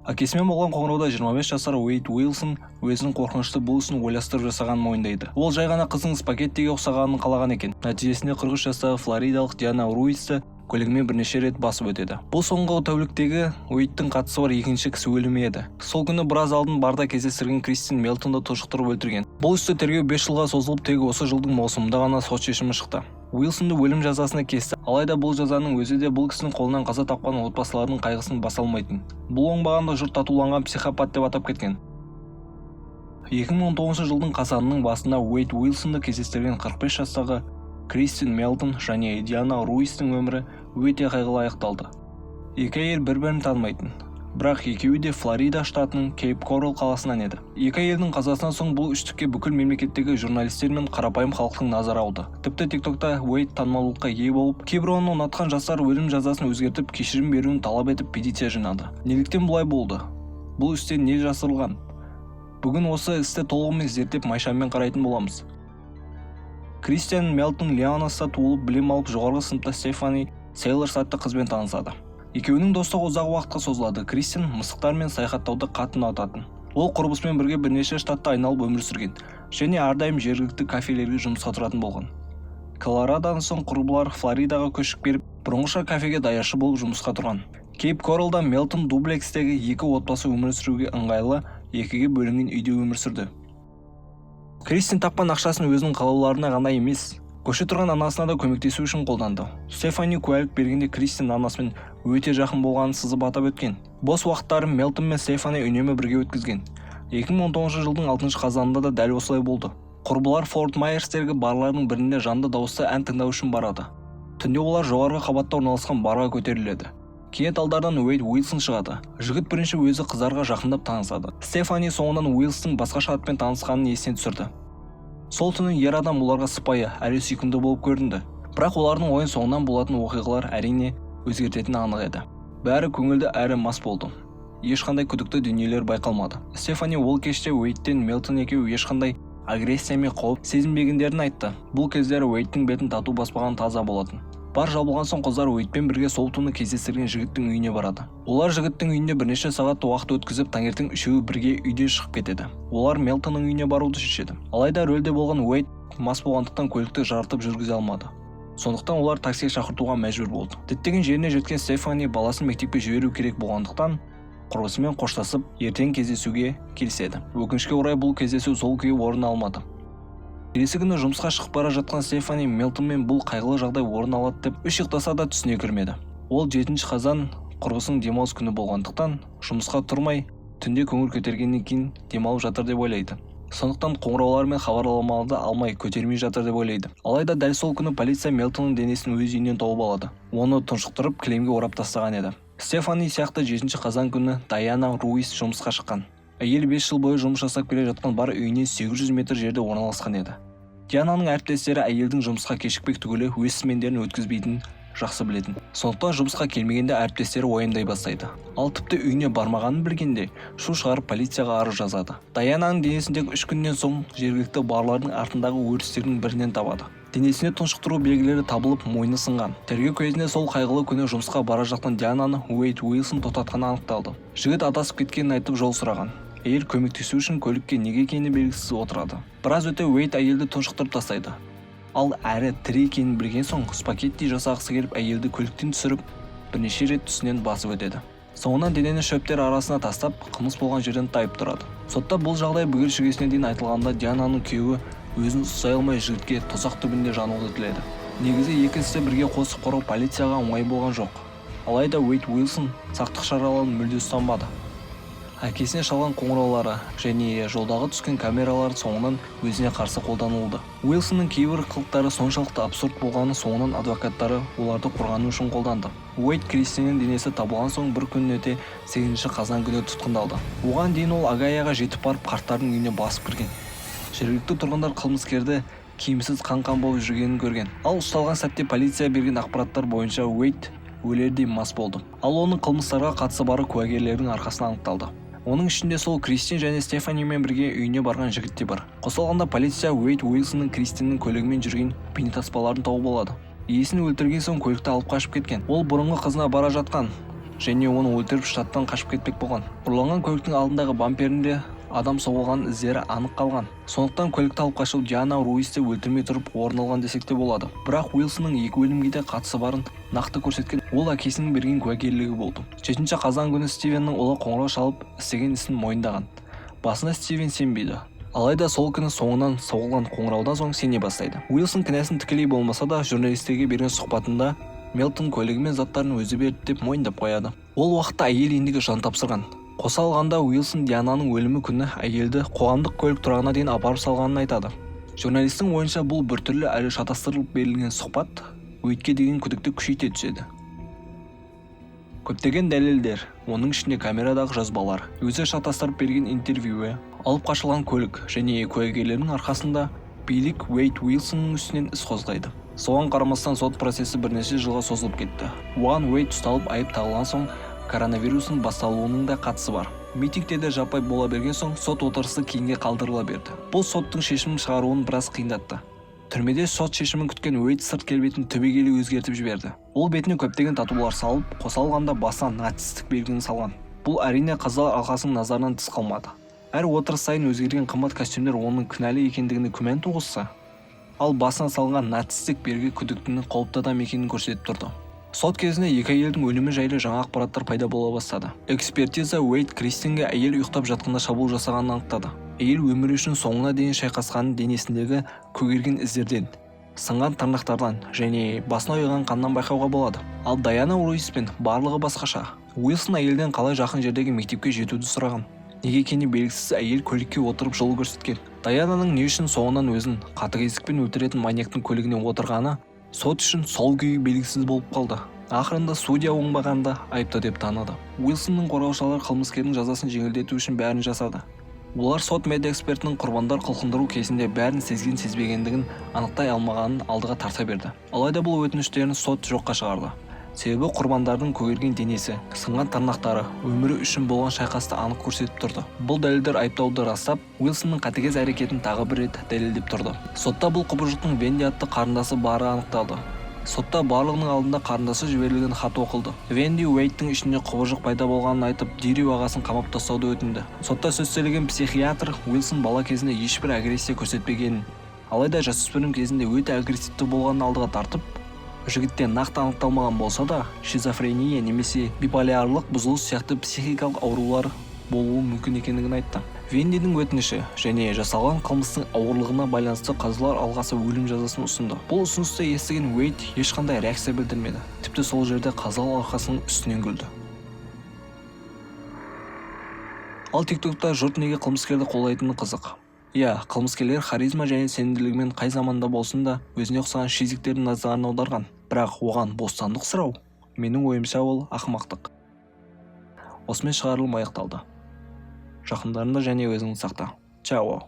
Әкесімен болған қоңырауда 25 жасар Уэйд Уилсон өзінің қорқынышты бұл ісін ойластырып жасағанын мойындайды. Ол жай ғана қыздың спагеттиге ұқсағанын қалаған екен. Нәтижесінде 43 жастағы флоридалық Диана Руисті көлігімен бірнеше рет басып өтеді. Бұл соңғы тәуліктегі Уэйдтің қатысы бар екінші кісі өлімі еді. Сол күні біраз алдын барда кездестірген Кристин Мелтонды тұншықтырып өлтірген. Бұл істі тергеу 5 жылға созылып, тек осы жылдың маусымында ғана сот шешімі шықты. Уилсонды өлім жазасына кесті. Алайда бұл жазаның өзі де бұл кісінің қолынан қаза тапқан отбасылардың қайғысын баса алмайтын. Бұл оңбағанда жұрт татуланған психопат деп атап кеткен. 2019 жылдың қазанының басында Уэйд Уилсонды кездестірген 45 жастағы Кристин Мелтон және Диана Руистің өмірі өте қайғылы аяқталды. Екі әйел бір-бірін танымайтын, бірақ екеуі де Флорида штатының Кейп Корал қаласынан еді. Екі әйелдің қазасынан соң бұл үштікке бүкіл мемлекеттегі журналистер мен қарапайым халықтың назары ауды. Тіпті TikTokта Уэйд танымалдылыққа ие болып, кейбір оны ұнатқан жастар өлім жазасын өзгертіп, кешірім беруін талап етіп петиция жинады. Неліктен бұлай болды? Бұл істен не жасырылған? Бүгін осы істі толығымен зерттеп майшаммен қарайтын боламыз. Кристиан Мелтон Леонаста туылып, білім алып, жоғарғы сыныпта Стефани Сейлорс атты қызбен танысады. Екеуінің достығы ұзақ уақытқа созылады. Кристин мысықтар мен саяхаттауды қатты ұнататын. Ол құрбысымен бірге бірнеше штатта айналып өмір сүрген және әрдайым жергілікті кафелерге жұмысқа тұратын болған. Колорадодан соң құрбылар Флоридаға көшіп келіп, бұрынғыша кафеге даяшы болып жұмысқа тұрған. Кейп Коралда Мелтон дуплекстегі екі отбасы өмір сүруге ыңғайлы екіге бөлінген үйде өмір сүрді. Кристин тапқан ақшасын өзінің қалауларына ғана емес, көше тұрған анасына да көмектесу үшін қолданды. Стефани куәлік бергенде Кристин анасымен өте жақын болғанын сызып атап өткен. Бос уақыттарын Мелтон мен Стефани үнемі бірге өткізген. 2019 жылдың 6 қазанында да дәл осылай болды. Құрбылар Форт Майерстегі барлардың бірінде жанды дауысты ән тыңдау үшін барады. Түнде олар жоғарғы қабатта орналасқан барға көтеріледі. Кенет алдардан Уэйд Уилсон шығады. Жігіт бірінші өзі қыздарға жақындап танысады. Стефани соңынан Уилстың басқаша атпен танысқанын есіне түсірді. Сол түні ер адам оларға сыпайы, әрі сүйкімді болып көрінді. Бірақ олардың ойын соңынан болатын оқиғалар әрине өзгертетіні анық еді. Бәрі көңілді әрі мас болды. Ешқандай күдікті дүниелер байқалмады. Стефани ол кеште Уэйдтен Мелтон екеуі ешқандай агрессия мен қауіп сезінбегендерін айтты. Бұл кездері Уэйдтің бетін тату баспаған таза болатын. Бар жабылған соң қыздар Уэйдпен бірге сол түні кездестірген жігіттің үйіне барады. Олар жігіттің үйінде бірнеше сағат уақыт өткізіп, таңертең үшеуі бірге үйде шығып кетеді. Олар Мелтонның үйіне баруды шешеді. Алайда рөлде болған Уэйд мас болғандықтан көлікті жарытып жүргізе алмады. Сондықтан олар такси шақыртуға мәжбүр болды. Діттеген жеріне жеткен Стефани баласын мектепке жіберу керек болғандықтан құрбысымен қоштасып, ертең кездесуге келіседі. Өкінішке орай бұл кездесу сол күйі орын алмады. Келесі күні жұмысқа шығып бара жатқан Стефани Мелтонмен бұл қайғылы жағдай орын алады деп үш ұйықтаса да түсіне кірмеді. Ол 7 қазан құрбысының демалыс күні болғандықтан жұмысқа тұрмай, түнде көңіл көтергеннен кейін демалып жатыр деп ойлайды. Сондықтан қоңыраулар мен хабарламаларды алмай көтермей жатыр деп ойлайды. Алайда дәл сол күні полиция Мелтонның денесін өз үйінен тауып алады. Оны тұншықтырып кілемге орап тастаған еді. Стефани сияқты 7 қазан күні Диана Руис жұмысқа шыққан. Әйел 5 жыл бойы жұмыс жасап келе жатқан бар үйіне 800 метр жерде орналасқан еді. Диананың әріптестері әйелдің жұмысқа кешікпек түгілі өз смендерін өткізбейтінін жақсы білетін. Сондықтан жұмысқа келмегенде әріптестері уайымдай бастайды. Ал тіпті үйіне бармағанын білгенде шу шығарып полицияға арыз жазады. Диананың денесін тек 3 күннен соң жергілікті барлардың артындағы өрістердің бірінен табады. Денесіне тұншықтыру белгілері табылып, мойны сынған. Тергеу кезінде сол қайғылы күні жұмысқа бара жатқан Диананы Уэйд Уилсон тоқтатқаны анықталды. Жігіт адасып кеткенін айтып жол сұраған. Әйел көмектесу үшін көлікке неге екені белгісіз отырады. Біраз өте Уэйд әйелді тұншықтырып тастайды. Ал әрі тірі екенін білген соң спагетти жасағысы келіп әйелді көліктен түсіріп, бірнеше рет түсінен басып өтеді. Соңынан денені шөптер арасына тастап, қылмыс болған жерден тайып тұрады. Сотта бұл жағдай бүге-шігесіне дейін айтылғанда Диананың күйеуі өзін ұстай алмай жігітке тозақ түбінде жануды тіледі. Негізі екі істі бірге қосып қорғау полицияға оңай болған жоқ. Алайда Уэйд Уилсон сақтық шараларын мүлде ұстанбады. Әкесіне шалған қоңыраулары және жолдағы түскен камералар соңынан өзіне қарсы қолданылды. Уилсонның кейбір қылықтары соншалықты абсурд болғаны соңынан адвокаттары оларды қорғану үшін қолданды. Уэйд Кристиннің денесі табылған соң бір күн өте 8 қазан күні тұтқындалды. Оған дейін ол Агаяға жетіп барып қарттардың үйіне басып кірген. Жергілікті тұрғындар қылмыскерді киімсіз қан-қан болып жүргенін көрген. Ал ұсталған сәтте полиция берген ақпараттар бойынша Уэйд өлердей мас болды. Ал оның қылмыстарға қатысы бары куәгерлердің арқасынан анықталды. Оның ішінде сол Кристин және Стефанимен бірге үйіне барған жігіт те бар. Қосылғанда полиция Уэйд Уилсонның Кристиннің көлігімен жүрген бейнетаспаларын тауып алады. Иесін өлтірген соң көлікті алып қашып кеткен. Ол бұрынғы қызына бара жатқан және оны өлтіріп штаттан қашып кетпек болған. Ұрланған көліктің алдындағы бамперінде адам соғылған іздері анық қалған. Сондықтан көлікті алып қашу Диана Руисті өлтірмей тұрып орын алған десек те болады. Бірақ Уилсонның екі өлімге де қатысы барын нақты көрсеткен ол әкесінің берген куәгерлігі болды. 7 қазан күні Стивеннің ұлы қоңырау шалып істеген ісін мойындаған. Басында Стивен сенбейді. Алайда сол күні соңынан соғылған қоңыраудан соң сене бастайды. Уилсон кінәсін тікелей болмаса да журналистерге берген сұхбатында Мелтон көлігі мен заттарын өзі берді деп мойындап қояды. Ол уақытта әйел ендігі жан тапсырған. Қоса алғанда Уилсон Диананың өлімі күні әйелді қоғамдық көлік тұрағына дейін апарып салғанын айтады. Журналистің ойынша бұл біртүрлі әлі шатастырылып берілген сұхбат Уэйдке деген күдікті күшейте түседі. Көптеген дәлелдер, оның ішінде камерадағы жазбалар, өзі шатастырып берген интервьюі, алып қашылған көлік және куәгерлердің арқасында билік Уэйд Уилсонның үстінен іс қозғайды. Соған қарамастан сот процесі бірнеше жылға созылып кетті. Оған Уэйд ұсталып айып тағылған соң коронавирустың басталуының да қатысы бар. Митингтерде жаппай бола берген соң сот отырысы кейінге қалдырыла берді. Бұл соттың шешімін шығаруын біраз қиындатты. Түрмеде сот шешімін күткен Уэйд сырт келбетін түбегейлі өзгертіп жіберді. Ол бетіне көптеген татулар салып, қоса алғанда басынан нацистік белгіні салған. Бұл әрине қазылар алқасының назарынан тыс қалмады. Әр отырыс сайын өзгерген қымбат костюмдер оның кінәлі екендігіне күмән туғызса, ал басына салған нацистік белгі күдіктінің қауіпті адам екенін көрсетіп тұрды. Сот кезінде екі әйелдің өлімі жайлы жаңа ақпараттар пайда бола бастады. Экспертиза Уэйд Кристинге әйел ұйықтап жатқанда шабуыл жасағанын анықтады. Әйел өмірі үшін соңына дейін шайқасқанын денесіндегі көгерген іздерден, сынған тырнақтардан және басына ұйыған қаннан байқауға болады. Ал Даяна Руиспен барлығы басқаша. Уилсон әйелден қалай жақын жердегі мектепке жетуді сұраған. Неге екені белгісіз әйел көлікке отырып жол көрсеткен. Даянаның не үшін соңынан өзін қатыгездікпен өлтіретін маньяктың көлігіне отырғаны сот үшін сол күйі белгісіз болып қалды. Ақырында судья оңбағанда айыпты деп таныды. Уилсонның қорғаушылары қылмыскердің жазасын жеңілдету үшін бәрін жасады. Олар сот медэкспертінің құрбандар қылқындыру кезінде бәрін сезген-сезбегендігін анықтай алмағанын алдыға тарта берді. Алайда бұл өтініштерін сот жоққа шығарды. Себебі құрбандардың көгерген денесі, сынған тырнақтары өмірі үшін болған шайқасты анық көрсетіп тұрды. Бұл дәлелдер айыптауды растап, Уилсонның қатыгез әрекетін тағы бір рет дәлелдеп тұрды. Сотта бұл құбыжықтың Венди атты қарындасы бары анықталды. Сотта барлығының алдында қарындасы жіберілген хат оқылды. Венди Уэйдтің ішінде құбыжық пайда болғанын айтып, дереу ағасын қамап тастауды өтінді. Сотта сөз сөйлеген психиатр Уилсон бала кезінде ешбір агрессия көрсетпегенін, алайда жасөспірім кезінде өте агрессивті болғанын алдыға тартып, жігітте нақты анықталмаған болса да, шизофрения немесе биполярлық бұзылыс сияқты психикалық аурулар болуы мүмкін екендігін айтты. Вендидің өтініші және жасалған қылмыстың ауырлығына байланысты қазылар алқасы өлім жазасын ұсынды. Бұл ұсынысты естіген Уэйд ешқандай реакция білдірмеді. Тіпті сол жерде қазылар алқасының үстінен күлді. Ал TikTokта жұрт неге қылмыскерді қолдайтыны қызық. Иә, қылмыскерлер харизма және сенімділігімен қай заманда болсын да өзіне ұқсаған шизиктердің назарын аударған. Бірақ оған бостандық сұрау, менің ойымша ол ақымақтық. Осымен шығарылым аяқталды. Жақындарында және өзіңді сақта. Чао.